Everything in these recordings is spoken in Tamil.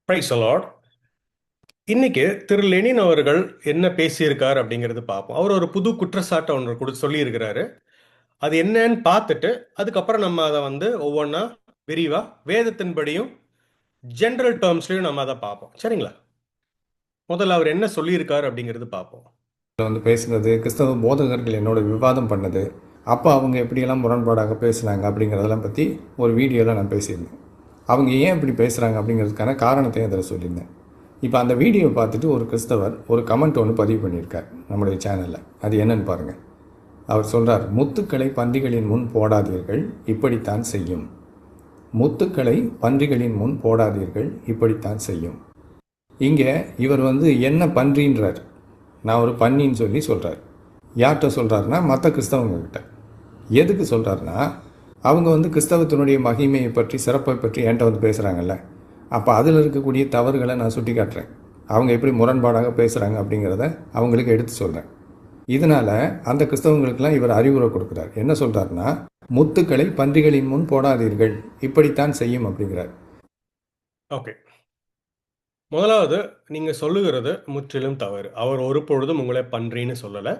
Price Lord. இன்னைக்கு திரு லெனின் அவர்கள் என்ன பேசியிருக்கார் அப்படிங்கிறது பார்ப்போம். அவர் ஒரு புது குற்றச்சாட்டை ஒன்று சொல்லியிருக்கிறாரு. அது என்னன்னு பார்த்துட்டு அதுக்கப்புறம் நம்ம அதை ஒவ்வொன்றா விரிவா வேதத்தின்படியும் ஜெனரல் டேர்ம்ஸ்லையும் நம்ம அதை பார்ப்போம். சரிங்களா? முதல்ல அவர் என்ன சொல்லியிருக்காரு அப்படிங்கிறது பார்ப்போம். பேசுனது கிறிஸ்தவ போதகர்கள் என்னோட விவாதம் பண்ணது, அப்போ அவங்க எப்படியெல்லாம் முரண்பாடாக பேசுனாங்க அப்படிங்கிறதெல்லாம் பற்றி ஒரு வீடியோவில் நான் பேசியிருந்தேன். அவங்க ஏன் இப்படி பேசுகிறாங்க அப்படிங்கிறதுக்கான காரணத்தையும் அதில் சொல்லியிருந்தேன். இப்போ அந்த வீடியோ பார்த்துட்டு ஒரு கிறிஸ்தவர் ஒரு கமெண்ட் ஒன்று பதிவு பண்ணியிருக்கார் நம்முடைய சேனலில். அது என்னன்னு பாருங்கள். அவர் சொல்கிறார், முத்துக்களை பன்றிகளின் முன் போடாதீர்கள், இப்படித்தான் செய்யும். முத்துக்களை பன்றிகளின் முன் போடாதீர்கள், இப்படித்தான் செய்யும். இங்கே இவர் என்ன பன்றின்றார், நான் ஒரு பன்னின்னு சொல்லி சொல்கிறார். யார்கிட்ட சொல்கிறாருன்னா மற்ற கிறிஸ்தவங்கக்கிட்ட. எதுக்கு சொல்கிறாருன்னா, அவங்க கிறிஸ்தவத்தினுடைய மகிமையை பற்றி சிறப்பை பற்றி என்கிட்ட பேசுகிறாங்கல்ல, அப்போ அதில் இருக்கக்கூடிய தவறுகளை நான் சுட்டி காட்டுறேன். அவங்க எப்படி முரண்பாடாக பேசுகிறாங்க அப்படிங்கிறத அவங்களுக்கு எடுத்து சொல்கிறேன். இதனால் அந்த கிறிஸ்தவங்களுக்கெல்லாம் இவர் அறிவுரை கொடுக்குறார். என்ன சொல்கிறாருன்னா, முத்துக்களை பன்றிகளின் முன் போடாதீர்கள், இப்படித்தான் செய்யும் அப்படிங்கிறார். ஓகே, முதலாவது நீங்க சொல்லுகிறது முற்றிலும் தவறு. அவர் ஒரு பொழுதும் உங்களை பன்றின்னு சொல்லலை.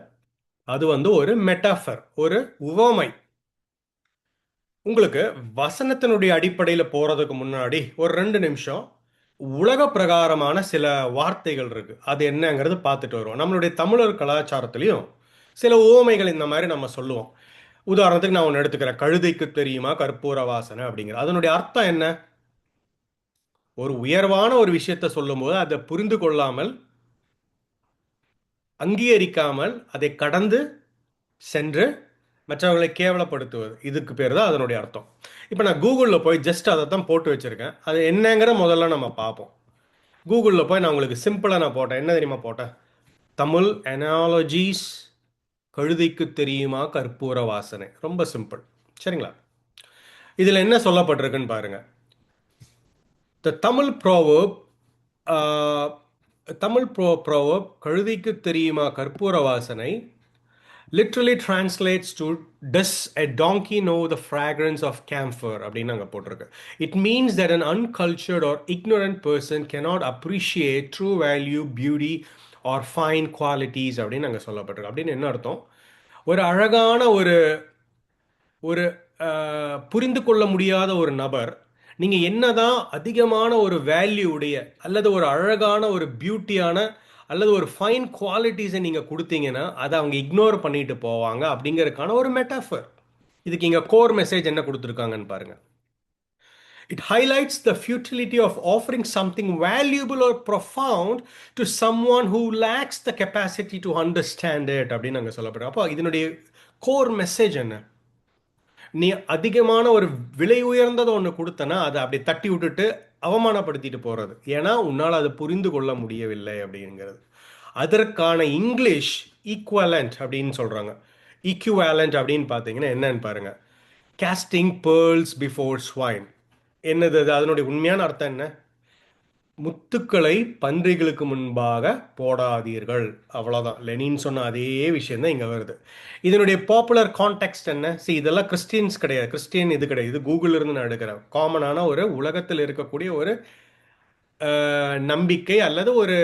அது ஒரு மெட்டாஃபர், ஒரு உவமை. உங்களுக்கு வசனத்தினுடைய அடிப்படையில் போறதுக்கு முன்னாடி ஒரு 2 நிமிஷம் உலக பிரகாரமான சில வார்த்தைகள் இருக்கு, அது என்னங்கிறது பார்த்துட்டு வருவோம். நம்மளுடைய தமிழர் கலாச்சாரத்திலையும் சில உவமைகள் இந்த மாதிரி நம்ம சொல்லுவோம். உதாரணத்துக்கு நான் ஒன்று எடுத்துக்கிறேன். கழுதைக்கு தெரியுமா கற்பூர வாசனை அப்படிங்கிற அதனுடைய அர்த்தம் என்ன? ஒரு உயர்வான ஒரு விஷயத்த சொல்லும்போது அதை புரிந்து கொள்ளாமல், அங்கீகரிக்காமல், அதை கடந்து சென்று மற்றவர்களை கேவலப்படுத்துவது, இதுக்கு பேர் தான் அதனுடைய அர்த்தம். இப்போ நான் கூகுளில் போய் ஜஸ்ட் அதை தான் போட்டு வச்சுருக்கேன். அது என்னங்கிற முதல்ல நம்ம பார்ப்போம். கூகுளில் போய் நான் உங்களுக்கு சிம்பிளாக நான் போட்டேன். என்ன தெரியுமா போட்டேன்? தமிழ் அனாலஜிஸ் கழுதைக்கு தெரியுமா கற்பூர வாசனை. ரொம்ப சிம்பிள். சரிங்களா? இதில் என்ன சொல்லப்பட்டிருக்குன்னு பாருங்க. த தமிழ் ப்ரோவர்ப், கழுதைக்கு தெரியுமா கற்பூர வாசனை literally translates to, does a donkey know the fragrance of camphor அப்படின்னு அங்கே போட்டிருக்கு. It means that an uncultured or ignorant person cannot appreciate true value, beauty or fine qualities அப்படின்னு அங்கே சொல்லப்பட்டிருக்கு. அப்படின்னு என்ன அர்த்தம்? ஒரு அழகான ஒரு ஒரு புரிந்து கொள்ள முடியாத ஒரு நபர், நீங்கள் என்னதான் அதிகமான ஒரு வேல்யூ உடைய அல்லது ஒரு அழகான ஒரு பியூட்டியான அல்லது ஒரு ஃபைன் குவாலிட்டிஸை நீங்கள் கொடுத்தீங்கன்னா அதை அவங்க இக்னோர் பண்ணிட்டு போவாங்க அப்படிங்கிறதுக்கான ஒரு மெட்டாஃபர். இதுக்கு இங்கே கோர் மெசேஜ் என்ன கொடுத்துருக்காங்கன்னு பாருங்க. It highlights the futility of offering something valuable or profound to someone who lacks the capacity to understand it அப்படின்னு நாங்கள் சொல்லப்படுறோம். அப்போ இதனுடைய கோர் மெசேஜ் என்ன? நீ அதிகமான ஒரு விலை உயர்ந்ததை ஒன்று கொடுத்தனா அதை அப்படி தட்டி விட்டுட்டு அவமானப்படுத்திட்டு போகிறது, ஏன்னா உன்னால் அதை புரிந்து கொள்ள முடியவில்லை அப்படிங்கிறது. அதற்கான இங்கிலீஷ் ஈக்குவலண்ட் அப்படின்னு சொல்கிறாங்க. ஈக்குவலண்ட் அப்படின்னு பார்த்தீங்கன்னா என்னன்னு பாருங்க. Casting pearls before swine. என்னது அது? அதனுடைய உண்மையான அர்த்தம் என்ன? முத்துக்களை பன்றிகளுக்கு முன்பாக போடாதீர்கள். அவ்வளோதான். லெனின் சொன்ன அதே விஷயம் தான் இங்கே வருது. இதனுடைய பாப்புலர் கான்டெக்ட் என்ன? இதெல்லாம் கிறிஸ்டியன்ஸ் கிடையாது, கிறிஸ்டியன் இது கிடையாது, இது கூகுள் இருந்து நான் எடுக்கிறேன். காமனான ஒரு உலகத்தில் இருக்கக்கூடிய ஒரு நம்பிக்கை அல்லது ஒரு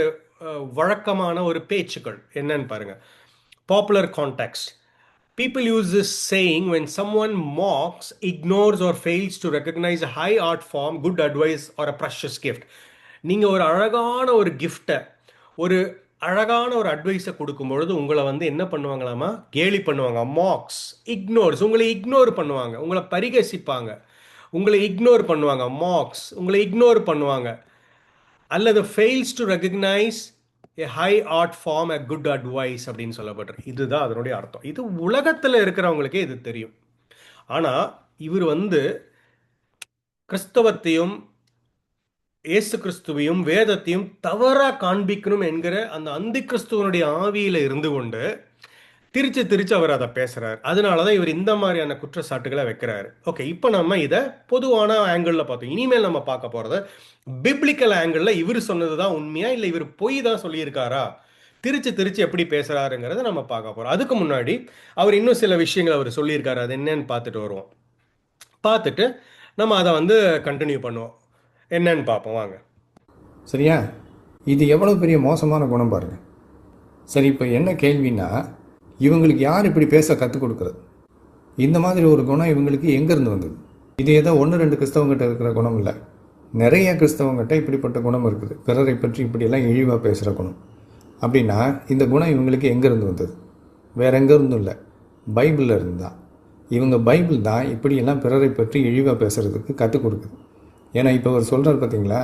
வழக்கமான ஒரு பேச்சுக்கள் என்னன்னு பாருங்க. Popular context. People use this saying when someone mocks, ignores or fails to recognize a high art form, good advice or a precious gift. நீங்கள் ஒரு அழகான ஒரு கிஃப்டை, ஒரு அழகான ஒரு அட்வைஸை கொடுக்கும்பொழுது உங்களை என்ன பண்ணுவாங்களாமா? கேலி பண்ணுவாங்க. மாக்ஸ், இக்னோர்ஸ், உங்களை இக்னோர் பண்ணுவாங்க, உங்களை பரிகசிப்பாங்க, உங்களை இக்னோர் பண்ணுவாங்க. மாக்ஸ், உங்களை இக்னோர் பண்ணுவாங்க. அல்லது fails to recognise a high art form, a good advice அப்படின்னு சொல்லப்படுறது. இதுதான் அதனுடைய அர்த்தம். இது உலகத்தில் இருக்கிறவங்களுக்கே இது தெரியும். ஆனால் இவர் கிறிஸ்தவத்தையும் இயேசு கிறிஸ்துவையும் வேதத்தையும் தவறாக காண்பிக்கணும் என்கிற அந்த அந்தி கிறிஸ்துவனுடைய ஆவியில் இருந்து கொண்டு திரிச்சு திரிச்சு அவர் அதை பேசுகிறார். அதனால தான் இவர் இந்த மாதிரியான குற்றச்சாட்டுகளை வைக்கிறாரு. ஓகே, இப்போ நம்ம இதை பொதுவான ஆங்கிளில் பார்த்தோம். இனிமேல் நம்ம பார்க்க போகிறது பிப்ளிக்கல் ஆங்கிளில். இவர் சொன்னது தான் உண்மையா இல்லை இவர் பொய் தான் சொல்லியிருக்காரா, திரிச்சு திரிச்சு எப்படி பேசுகிறாருங்கிறத நம்ம பார்க்க போகிறோம். அதுக்கு முன்னாடி அவர் இன்னும் சில விஷயங்கள் அவர் சொல்லியிருக்காரு. அது என்னன்னு பார்த்துட்டு வருவோம். பார்த்துட்டு நம்ம அதை கண்டினியூ பண்ணுவோம். என்னன்னு பார்ப்போம் வாங்க. சரியா? இது எவ்வளோ பெரிய மோசமான குணம் பாருங்கள். சரி, இப்போ என்ன கேள்வின்னா, இவங்களுக்கு யார் இப்படி பேச கற்றுக் கொடுக்குறது? இந்த மாதிரி ஒரு குணம் இவங்களுக்கு எங்கேருந்து வந்தது? இது ஏதோ ஒன்று ரெண்டு கிறிஸ்தவங்கிட்ட இருக்கிற குணம் இல்லை. நிறைய கிறிஸ்தவங்கிட்ட இப்படிப்பட்ட குணம் இருக்குது. பிறரை பற்றி இப்படியெல்லாம் இழிவாக பேசுகிற குணம். அப்படின்னா இந்த குணம் இவங்களுக்கு எங்கேருந்து வந்தது? வேற எங்கேருந்தும் இல்லை, பைபிளில் இருந்து தான். இவங்க பைபிள் தான் இப்படியெல்லாம் பிறரை பற்றி இழிவாக பேசுகிறதுக்கு கற்றுக் கொடுக்குது. ஏன்னா இப்போ அவர் சொல்கிறார் பார்த்தீங்களா,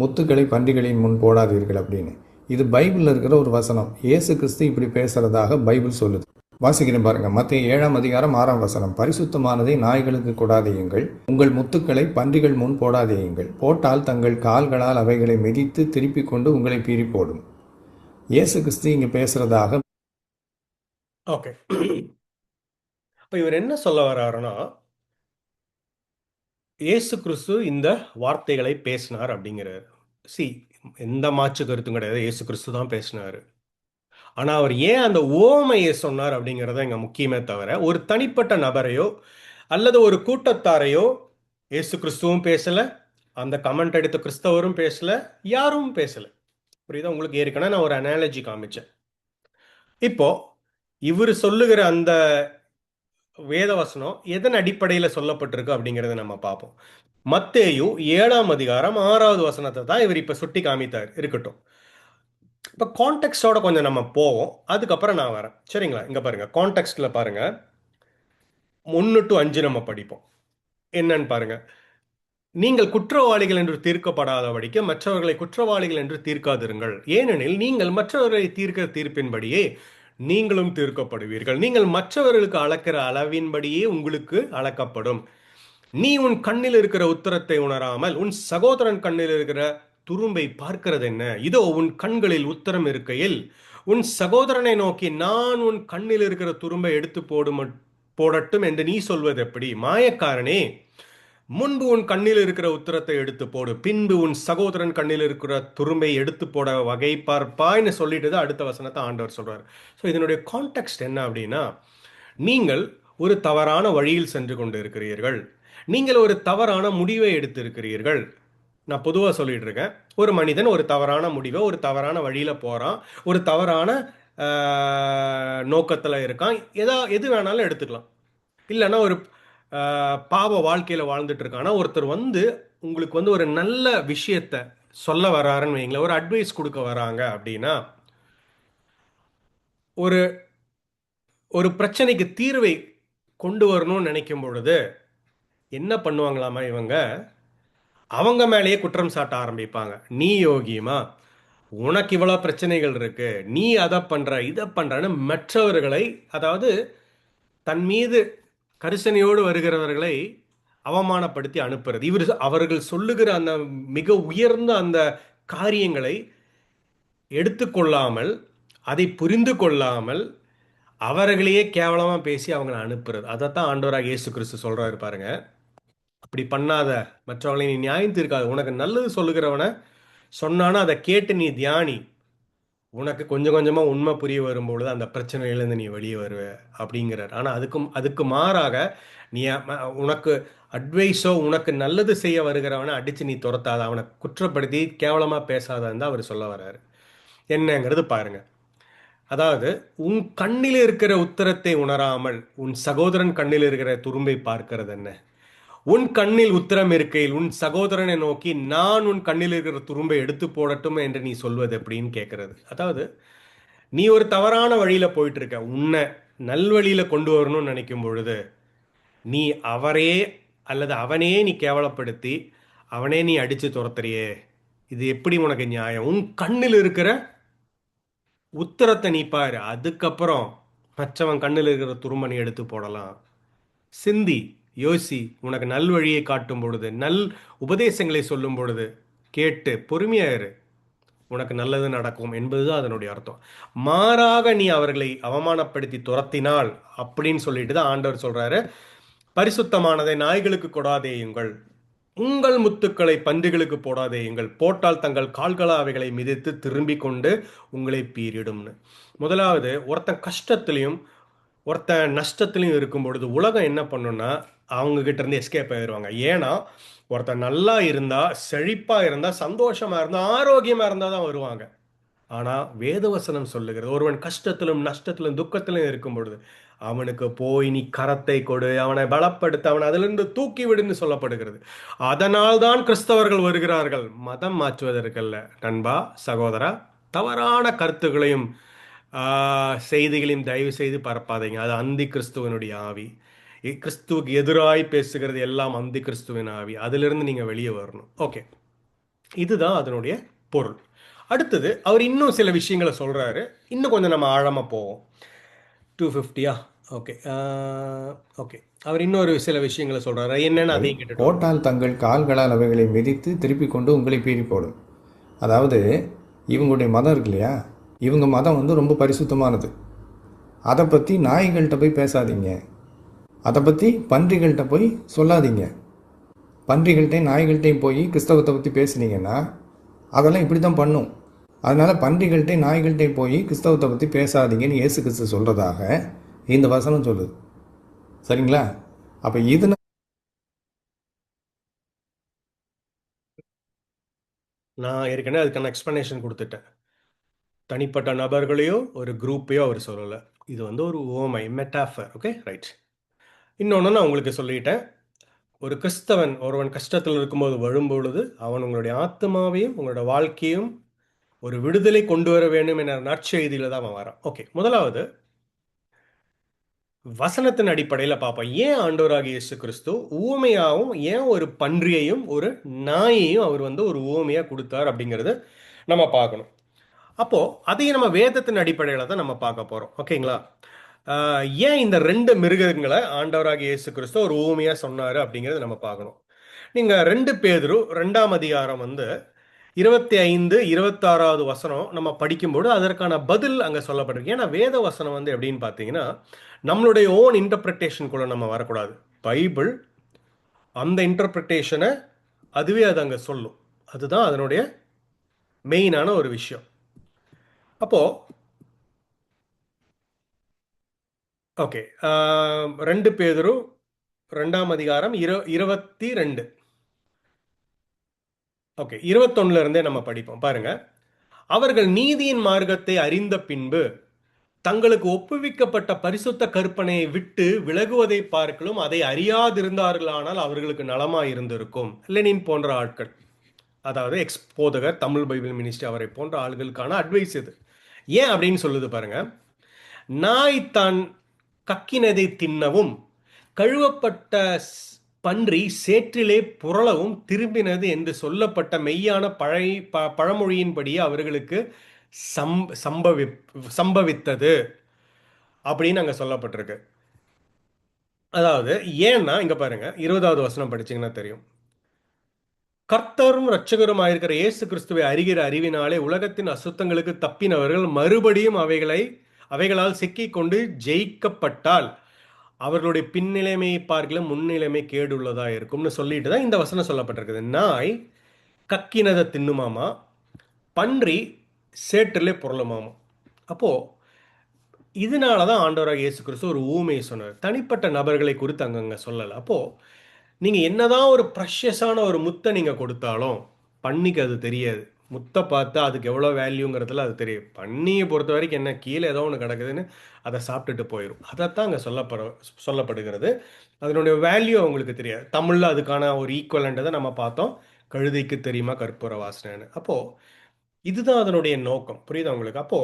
முத்துக்களை பன்றிகளின் முன் போடாதீர்கள் அப்படின்னு. இது பைபிளில் இருக்கிற ஒரு வசனம். இயேசு கிறிஸ்து இப்படி பேசுகிறதாக பைபிள் சொல்லுது. வாசிக்கிறேன் பாருங்கள். மத்தேயு 7:6 பரிசுத்தமானதை நாய்களுக்கு கொடாதேயுங்கள், உங்கள் முத்துக்களை பன்றிகள் முன் போடாதேயுங்கள், போட்டால் தங்கள் கால்களால் அவைகளை மிதித்து திருப்பிக் கொண்டு உங்களை பீறி போடும். இயேசு கிறிஸ்து இங்கே பேசுகிறதாக. ஓகே, இப்போ இவர் என்ன சொல்ல வர்றாருன்னா, இயேசு கிறிஸ்து இந்த வார்த்தைகளை பேசினார் அப்படிங்கிறார். எந்த மாற்று கருத்தும் கிடையாது, இயேசு கிறிஸ்து தான் பேசினார். ஆனால் அவர் ஏன் அந்த ஓமையை சொன்னார் அப்படிங்கிறத இங்கே முக்கியமே தவிர, ஒரு தனிப்பட்ட நபரையோ அல்லது ஒரு கூட்டத்தாரையோ இயேசு கிறிஸ்துவும் பேசலை, அந்த கமெண்ட் எடுத்த கிறிஸ்தவரும் பேசலை, யாரும் பேசலை. புரியுதா உங்களுக்கு? ஏற்கனவே நான் ஒரு அனாலஜி காமிச்சேன். இப்போ இவர் சொல்லுகிற அந்த வேதவசனம் எதன் அடிப்படையில் சொல்லப்பட்டிருக்கு அப்படிங்கிறத நம்ம பார்ப்போம். மத்தேயு 7:6 தான் இவர் இப்போ சுட்டி காமித்தார். இருக்கட்டும், இப்போ கான்டெக்ஸ்டோட கொஞ்சம் நம்ம போவோம், அதுக்கப்புறம் நான் வரேன். சரிங்களா? இங்கே பாருங்க, கான்டெக்ஸ்டில் பாருங்க, 1 to 5 நம்ம படிப்போம். என்னன்னு பாருங்க. நீங்கள் குற்றவாளிகள் என்று தீர்க்கப்படாதபடிக்கு மற்றவர்களை குற்றவாளிகள் என்று தீர்க்காதிருங்கள், ஏனெனில் நீங்கள் மற்றவர்களை தீர்க்கிற தீர்ப்பின்படியே நீங்களும் தீர்க்கப்படுவீர்கள். நீங்கள் மற்றவர்களுக்கு அளக்கிற அளவின்படியே உங்களுக்கு அளக்கப்படும். நீ உன் கண்ணில் இருக்கிற உத்தரத்தை உணராமல் உன் சகோதரன் கண்ணில் இருக்கிற துரும்பை பார்க்கிறது என்ன? இதோ உன் கண்களில் உத்தரம் இருக்கையில் உன் சகோதரனை நோக்கி நான் உன் கண்ணில் இருக்கிற துரும்பை எடுத்து போடட்டும் என்று நீ சொல்வது எப்படி? மாயக்காரனே, முன்பு உன் கண்ணில் இருக்கிற உத்தரத்தை எடுத்து போடு, பின்பு உன் சகோதரன் கண்ணில் இருக்கிற துரும்பை எடுத்து போட வகை பார்ப்பாய்னு சொல்லிட்டு தான் அடுத்த வசனத்தை ஆண்டவர் சொல்றாரு. ஸோ இதனுடைய கான்டெக்ட் என்ன அப்படின்னா, நீங்கள் ஒரு தவறான வழியில் சென்று கொண்டு இருக்கிறீர்கள், நீங்கள் ஒரு தவறான முடிவை எடுத்திருக்கிறீர்கள். நான் பொதுவாக சொல்லிட்டு இருக்கேன், ஒரு மனிதன் ஒரு தவறான முடிவை, ஒரு தவறான வழியில் போகிறான், ஒரு தவறான நோக்கத்தில் இருக்கான், எது வேணாலும் எடுத்துக்கலாம். இல்லைன்னா ஒரு பாவ வாழ்க்கையில் வாழ்ந்துட்டு இருக்கானா ஒருத்தர் வந்து உங்களுக்கு வந்து ஒரு நல்ல விஷயத்த சொல்ல வர்றாருன்னு வைங்களேன், ஒரு அட்வைஸ் கொடுக்க வராங்க அப்படின்னா, ஒரு ஒரு பிரச்சனைக்கு தீர்வை கொண்டு வரணும்னு நினைக்கும் பொழுது என்ன பண்ணுவாங்களாமா இவங்க, அவங்க மேலேயே குற்றம் சாட்ட ஆரம்பிப்பாங்க. நீ யோகியமா, உனக்கு இவ்வளோ பிரச்சனைகள் இருக்கு, நீ அதை பண்ற இதை பண்றன்னு மற்றவர்களை, அதாவது தன் மீது கரிசனையோடு வருகிறவர்களை அவமானப்படுத்தி அனுப்புறது. அவர்கள் சொல்லுகிற அந்த மிக உயர்ந்த அந்த காரியங்களை எடுத்துக்கொள்ளாமல், அதை புரிந்து கொள்ளாமல் அவர்களையே கேவலமாக பேசி அவங்களை அனுப்புறது. அதைத்தான் ஆண்டவராக இயேசு கிறிஸ்து சொல்றாரு பாருங்க. அப்படி பண்ணாத, மற்றவர்களை நீ நியாயம் தீர்க்காத, உனக்கு நல்லது சொல்லுகிறவனை சொன்னானா அதை கேட்டு நீ தியானி, உனக்கு கொஞ்சம் கொஞ்சமாக உண்மை புரிய வரும்பொழுது அந்த பிரச்சனையிலேருந்து நீ வெளியே வருவ அப்படிங்கிறார். ஆனால் அதுக்கு மாறாக நீ உனக்கு அட்வைஸோ உனக்கு நல்லது செய்ய வருகிறவனை அடித்து நீ துரத்தாத, அவனை குற்றப்படுத்தி கேவலமாக பேசாதன்னு தான் அவர் சொல்ல வர்றாரு. என்னங்கிறது பாருங்க. அதாவது உன் கண்ணில் இருக்கிற உத்தரத்தை உணராமல் உன் சகோதரன் கண்ணில் இருக்கிற துரும்பை பார்க்கிறது என்ன? உன் கண்ணில் உத்தரம் இருக்கையில் உன் சகோதரனை நோக்கி நான் உன் கண்ணில் இருக்கிற துரும்பை எடுத்து போடட்டும் என்று நீ சொல்வது எப்படின்னு கேட்கறது. அதாவது நீ ஒரு தவறான வழியில போயிட்டு இருக்க, உன்னை நல்வழியில கொண்டு வரணும்னு நினைக்கும் பொழுது நீ அவரே அல்லது அவனே நீ கேவலப்படுத்தி அவனே நீ அடிச்சு துரத்துறியே, இது எப்படி உனக்கு நியாயம்? உன் கண்ணில் இருக்கிற உத்தரத்தை நீ பாரு, அதுக்கப்புறம் மற்றவன் கண்ணில் இருக்கிற துரும்ப நீ எடுத்து போடலாம். சிந்தி யோசி, உனக்கு நல் வழியை காட்டும் பொழுது, நல் உபதேசங்களை சொல்லும் பொழுது கேட்டு பொறுமையாயிரு, உனக்கு நல்லது நடக்கும் என்பதுதான் அதனுடைய அர்த்தம். மாறாக நீ அவர்களை அவமானப்படுத்தி துரத்தினால் அப்படின்னு சொல்லிட்டு தான் ஆண்டவர் சொல்றாரு, பரிசுத்தமானதை நாய்களுக்கு கொடாதேயுங்கள், உங்கள் முத்துக்களை பன்றிகளுக்கு போடாதேயுங்கள், போட்டால் தங்கள் கால்களா அவைகளை மிதித்து திரும்பி கொண்டு உங்களை பீரிடும்னு. முதலாவது, ஒருத்தன் கஷ்டத்திலையும் ஒருத்தன் நஷ்டத்திலையும் இருக்கும் பொழுது உலகம் என்ன பண்ணுன்னா அவங்க கிட்ட இருந்து எஸ்கேப் ஆயிடுவாங்க. ஏன்னா ஒருத்தர் நல்லா இருந்தா, செழிப்பா இருந்தா, சந்தோஷமா இருந்தா, ஆரோக்கியமா இருந்தா தான் வருவாங்க. ஆனா வேதவசனம் சொல்லுகிறது, ஒருவன் கஷ்டத்திலும் நஷ்டத்திலும் துக்கத்திலும் இருக்கும் பொழுது அவனுக்கு போய் நீ கரத்தை கொடு, அவனை பலப்படுத்த, அவனை அதிலிருந்து தூக்கி விடுன்னு சொல்லப்படுகிறது. அதனால் தான் கிறிஸ்தவர்கள் வருகிறார்கள், மதம் மாற்றுவதற்கல்ல. நண்பா, சகோதரா, தவறான கருத்துகளையும் செய்திகளையும் தயவு செய்து பரப்பாதீங்க. அது அந்தி கிறிஸ்துவனுடைய ஆவி. கிறிஸ்துவுக்கு எதிராய் பேசுகிறது எல்லாம் அந்தி கிறிஸ்துவின் ஆவி. அதிலிருந்து நீங்க வெளியே வரணும். ஓகே, இதுதான் அதனுடைய பொருள். அடுத்தது அவர் இன்னும் சில விஷயங்களை சொல்றாரு. இன்னும் கொஞ்சம் நம்ம ஆழமா போவோம். 250யா? ஓகே. ஓகே, அவர் இன்னொரு சில விஷயங்களை சொல்றாரு. என்னன்னு அதையும் கேட்டுட்டு வருவோம். கோட்டால் தங்கள் கால்களால் அவைகளை மிதித்து திருப்பி கொண்டு உங்களை பீறி போடும். அதாவது இவங்களுடைய மதம் இருக்கு இல்லையா, இவங்க மதம் வந்து ரொம்ப பரிசுத்தமானது. அதை பற்றி நாய்கள்கிட்ட போய் பேசாதீங்க, அதை பற்றி பன்றிகள்கிட்ட போய் சொல்லாதீங்க. பன்றிகள்கிட்டையும் நாய்கள்கிட்டையும் போய் கிறிஸ்தவத்தை பற்றி பேசுனீங்கன்னா அதெல்லாம் இப்படி தான் பண்ணும். அதனால் பன்றிகள்கிட்டையும் நாய்கள்கிட்டையும் போய் கிறிஸ்தவத்தை பற்றி பேசாதீங்கன்னு இயேசு கிறிஸ்து சொல்கிறதாக இந்த வசனம் சொல்லுது. சரிங்களா? அப்போ இது நான் ஏற்கனவே அதுக்கான எக்ஸ்பிளனேஷன் கொடுத்துட்டேன். தனிப்பட்ட நபர்களையோ ஒரு குரூப்பையோ அவர் சொல்லலை. இது வந்து ஒரு ஓமை, மெட்டாஃபர். Okay, right. இன்னொன்று நான் உங்களுக்கு சொல்லிட்டேன். ஒரு கிறிஸ்தவன் ஒருவன் கஷ்டத்தில் இருக்கும்போது வரும்பொழுது அவன் உங்களுடைய ஆத்மாவையும் உங்களோட வாழ்க்கையும் ஒரு விடுதலை கொண்டு வர வேண்டும் என்ற நற்செய்தியில தான் அவன் வரான். ஓகே, முதலாவது வசனத்தின் அடிப்படையில் பார்ப்போம். ஏன் ஆண்டவராகிய இயேசு கிறிஸ்து ஊமையாகவும், ஏன் ஒரு பன்றியையும் ஒரு நாயையும் அவர் வந்து ஒரு ஊமையா கொடுத்தார் அப்படிங்கிறது நம்ம பார்க்கணும். அப்போ அதையும் நம்ம வேதத்தின் அடிப்படையில் தான் நம்ம பார்க்க போறோம். ஓகேங்களா? ஏன் இந்த ரெண்டு மிருகங்களை ஆண்டவராகிய இயேசு கிறிஸ்து ஒரு ஊமையா சொன்னாரு அப்படிங்கிறது நம்ம பார்க்கணும். நீங்க 2 பேதுரு 2ஆம் அதிகாரம் வந்து 25, 26வது வசனம் நம்ம படிக்கும்போது அதற்கான பதில் அங்க சொல்லப்பட்டிருக்கு. ஏன்னா வேத வசனம் வந்து எப்படின்னு பார்த்தீங்கன்னா, நம்மளுடைய ஓன் இன்டர்பிரிட்டேஷனுக்குள்ள நம்ம வரக்கூடாது. பைபிள் அந்த இன்டர்பிரிட்டேஷனை அதுவே அது அங்க சொல்லும். அதுதான் அதனுடைய மெயினான ஒரு விஷயம். அப்போ ஓகே, 2 பேதுரு 2ஆம் அதிகாரம் 22. ஓகே, 21ல இருந்தே நம்ம படிப்போம் பாருங்க. அவர்கள் நீதியின் மார்க்கத்தை அறிந்த பின்பு தங்களுக்கு ஒப்புவிக்கப்பட்ட பரிசுத்த கற்பனையை விட்டு விலகுவதை பார்க்கலும் அதை அறியாதிருந்தார்களானால் அவர்களுக்கு நலமாய் இருந்திருக்கும். லெனின் போன்ற ஆட்கள், அதாவது எக்ஸ் போதகர், தமிழ் பைபிள் மினிஸ்ட்ரி, அவரை போன்ற ஆள்களுக்கான அட்வைஸ் இது. ஏன் அப்படின்னு சொல்லுது பாருங்க. நாய் தான் கக்கினதை தின்னவும் கழுவப்பட்ட பன்றி சேற்றிலே புரளவும் திரும்பினது என்று சொல்லப்பட்ட மெய்யான பழமொழியின்படியே அவர்களுக்கு சம்பவித்தது அப்படின்னு அங்க சொல்லப்பட்டிருக்கு. அதாவது ஏன்னா இங்க பாருங்க, 20வது வசனம் படிச்சீங்கன்னா தெரியும். கர்த்தரும் இரட்சகரும் ஆயிருக்கிற இயேசு கிறிஸ்துவை அறிகிற அறிவினாலே உலகத்தின் அசுத்தங்களுக்கு தப்பினவர்கள் மறுபடியும் அவைகளால் சிக்கிக் கொண்டு ஜெயிக்கப்பட்டால் அவர்களுடைய பின்னிலைமையை பார்க்கல முன்னிலைமை கேடுள்ளதா இருக்கும்னு சொல்லிட்டு தான் இந்த வசனம் சொல்லப்பட்டிருக்குது. நாய் கக்கினதை தின்னுமாமா, பன்றி சேற்றிலே புரளுமாமா. அப்போ இதனால தான் ஆண்டவராக இயேசு கிறிஸ்து ஒரு ஊமையை சொன்னார். தனிப்பட்ட நபர்களை குறித்து அங்கங்க சொல்லலை. அப்போ நீங்க என்னதான் ஒரு ப்ரஷியஸான ஒரு முத்தை நீங்க கொடுத்தாலும் பன்னிக்கு அது தெரியாது. முத்தை பார்த்தா அதுக்கு எவ்வளோ வேல்யூங்கிறதுல அது தெரியும். பன்னியை பொறுத்த வரைக்கும் என்ன, கீழே ஏதோ ஒன்று கிடக்குதுன்னு அதை சாப்பிட்டுட்டு போயிடும். அதைத்தான் அங்கே சொல்லப்படுகிறது. அதனுடைய வேல்யூ அவங்களுக்கு தெரியாது. தமிழில் அதுக்கான ஒரு ஈக்குவலண்டதை நம்ம பார்த்தோம், கழுதைக்கு தெரியுமா கற்பூர வாசனைன்னு. அப்போ இதுதான் அதனுடைய நோக்கம். புரியுதா உங்களுக்கு? அப்போ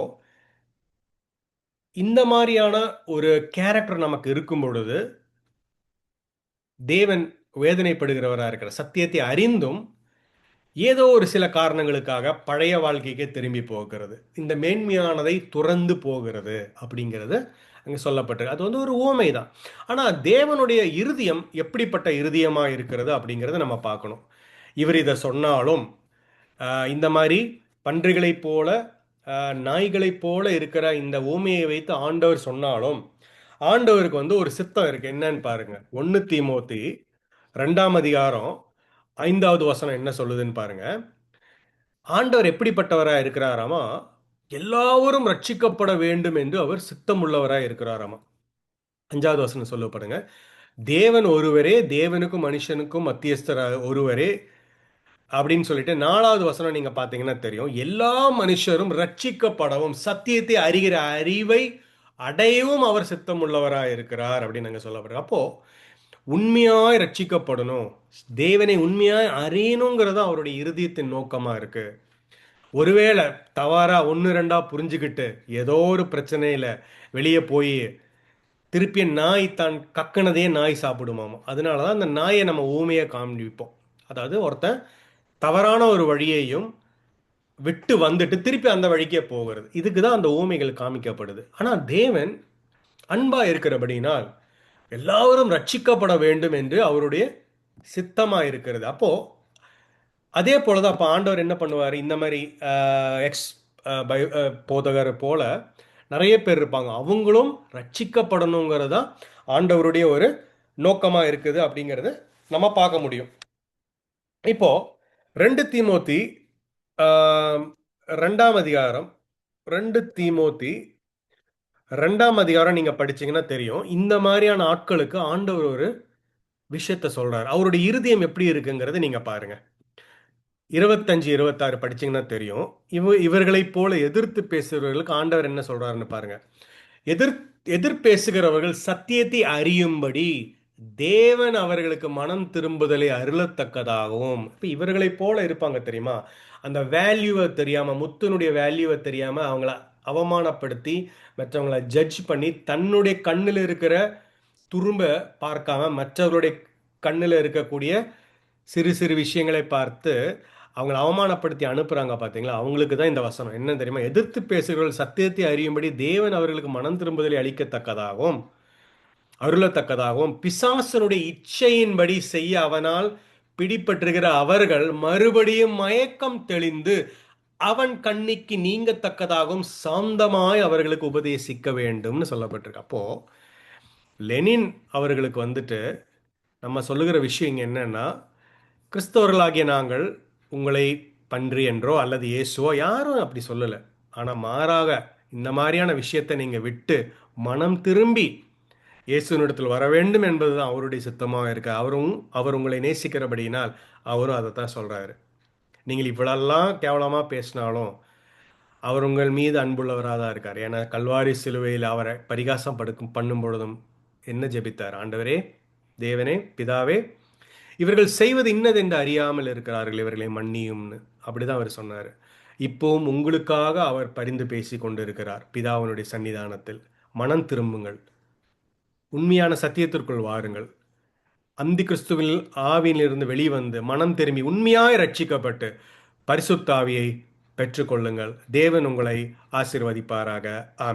இந்த மாதிரியான ஒரு கேரக்டர் நமக்கு இருக்கும் பொழுது தேவன் வேதனைப்படுகிறவராக இருக்கிற சத்தியத்தை அறிந்தும் ஏதோ ஒரு சில காரணங்களுக்காக பழைய வாழ்க்கைக்கு திரும்பி போகிறது, இந்த மேன்மையானதை துறந்து போகிறது அப்படிங்கிறது அங்கே சொல்லப்பட்டிருக்கு. அது வந்து ஒரு உவமை தான். ஆனால் தேவனுடைய இருதயம் எப்படிப்பட்ட இருதயமாக இருக்கிறது அப்படிங்கிறத நம்ம பார்க்கணும். இவர் இதை சொன்னாலும் இந்த மாதிரி பன்றிகளைப் போல நாய்களைப் போல இருக்கிற இந்த ஊமையை வைத்து ஆண்டவர் சொன்னாலும் ஆண்டவருக்கு வந்து ஒரு சித்தம் இருக்கு. என்னன்னு பாருங்க. 1 தீமோத்தி 2ஆம் அதிகாரம் 5வது வசனம் என்ன சொல்லுதுன்னு பாருங்க. ஆண்டவர் எப்படிப்பட்டவராக இருக்கிறாராமா, எல்லாவரும் ரட்சிக்கப்பட வேண்டும் என்று அவர் சித்தம் உள்ளவராக இருக்கிறாராமா. 5வது வசனம் சொல்லப்படுங்க. தேவன் ஒருவரே, தேவனுக்கும் மனுஷனுக்கும் மத்தியஸ்தர் ஒருவரே அப்படின்னு சொல்லிட்டு 4வது வசனம் நீங்க பார்த்தீங்கன்னா தெரியும். எல்லா மனுஷரும் ரட்சிக்கப்படவும் சத்தியத்தை அறிகிற அறிவை அடையவும் அவர் சித்தம் உள்ளவராக இருக்கிறார் அப்படின்னு நாங்கள் சொல்லப்படுறோம். அப்போ உண்மையாய் ரட்சிக்கப்படணும், தேவனை உண்மையாய் அறியணுங்கிறது அவருடைய இருதயத்தின் நோக்கமா இருக்கு. ஒருவேளை தவறா ஒன்று ரெண்டா புரிஞ்சுக்கிட்டு ஏதோ ஒரு பிரச்சனையில வெளியே போய் திருப்பிய நாய் தான் கக்கினதே நாய் சாப்பிடுமாமா. அதனால தான் அந்த நாயை நம்ம ஊமையை காண்பிப்போம். அதாவது ஒருத்தன் தவறான ஒரு வழியையும் விட்டு வந்துட்டு திருப்பி அந்த வழிக்கே போகிறது. இதுக்கு தான் அந்த ஊமைகள் காமிக்கப்படுது. ஆனால் தேவன் அன்பா இருக்கிறபடினால் எல்லாரும் ரட்சிக்கப்பட வேண்டும் என்று அவருடைய சித்தமா இருக்கிறது. அப்போ அதே போலதான் அப்போ ஆண்டவர் என்ன பண்ணுவார், இந்த மாதிரி எக்ஸ் போதகர் போல நிறைய பேர் இருப்பாங்க, அவங்களும் ரட்சிக்கப்படணுங்கிறதா ஆண்டவருடைய ஒரு நோக்கமா இருக்குது அப்படிங்கிறத நம்ம பார்க்க முடியும். இப்போ 2 தீமோத்தி 2ஆம் அதிகாரம் 2 தீமோத்தி 2ஆம் அதிகாரம் நீங்க படிச்சீங்கன்னா தெரியும். இந்த மாதிரியான ஆட்களுக்கு ஆண்டவர் ஒரு விஷயத்த சொல்றாரு. அவருடைய இருதயம் எப்படி இருக்குங்கிறத நீங்க பாருங்க. 25, 26 படிச்சீங்கன்னா தெரியும். இவர்களைப் போல எதிர்த்து பேசுகிறவர்களுக்கு ஆண்டவர் என்ன சொல்றாருன்னு பாருங்க. எதிர் எதிர் பேசுகிறவர்கள் சத்தியத்தை அறியும்படி தேவன் அவர்களுக்கு மனம் திரும்புதலை அருளத்தக்கதாகவும். இப்போ இவர்களைப் போல இருப்பாங்க தெரியுமா, அந்த வேல்யூவை தெரியாம, முத்துனுடைய வேல்யூவை தெரியாம அவங்கள அவமானப்படுத்தி மற்றவங்களை ஜட்ஜ் பண்ணி தன்னுடைய கண்ணில் இருக்கிற துரும்ப பார்க்காம மற்றவர்களுடைய கண்ணில் இருக்கக்கூடிய சிறு சிறு விஷயங்களை பார்த்து அவங்களை அவமானப்படுத்தி அனுப்புறாங்க பார்த்தீங்களா, அவங்களுக்கு தான் இந்த வசனம் என்ன தெரியுமா, எதிர்த்து பேசுகிறவர்கள் சத்தியத்தை அறியும்படி தேவன் அவர்களுக்கு மனம் திரும்புதலை அளிக்கத்தக்கதாகவும் அருளத்தக்கதாகவும் பிசாசனுடைய இச்சையின்படி செய்ய அவனால் பிடிபட்டிருக்கிற அவர்கள் மறுபடியும் மயக்கம் தெளிந்து அவன் கண்ணிக்கு நீங்கத்தக்கதாகவும் சாந்தமாய் அவர்களுக்கு உபதேசிக்க வேண்டும்னு சொல்லப்பட்டிருக்கு. அப்போ லெனின் அவர்களுக்கு வந்துட்டு நம்ம சொல்லுகிற விஷயம் இங்கே என்னன்னா, கிறிஸ்தவர்களாகிய நாங்கள் உங்களை பன்றி என்றோ அல்லது இயேசுவோ யாரும் அப்படி சொல்லலை. ஆனால் மாறாக இந்த மாதிரியான விஷயத்தை நீங்கள் விட்டு மனம் திரும்பி இயேசுனிடத்தில் வர வேண்டும் என்பதுதான் அவருடைய சித்தமாக இருக்கு. அவர் உங்களை நேசிக்கிறபடியினால் அவரும் அதை தான் சொல்கிறாரு. நீங்கள் இவ்வளெல்லாம் கேவலமாக பேசினாலும் அவர் உங்கள் மீது அன்புள்ளவராக தான் இருக்கார். ஏன்னா கல்வாரி சிலுவையில் அவரை பரிகாசம் பண்ணும் பொழுதும் என்ன ஜெபித்தார், ஆண்டவரே, தேவனே, பிதாவே, இவர்கள் செய்வது இன்னதென்று அறியாமல் இருக்கிறார்கள், இவர்களை மன்னியும்னு அப்படிதான் அவர் சொன்னார். இப்போவும் உங்களுக்காக அவர் பரிந்து பேசி கொண்டிருக்கிறார் பிதாவினுடைய சன்னிதானத்தில். மனம் திரும்புங்கள், உண்மையான சத்தியத்திற்குள் வாருங்கள், அந்தி கிறிஸ்துவில் ஆவியிலிருந்து வெளிவந்து மனம் திரும்பி உண்மையாய் ரட்சிக்கப்பட்டு பரிசுத்த ஆவியை பெற்றுக்கொள்ளுங்கள். தேவன் உங்களை ஆசீர்வதிப்பாராக. ஆமென்.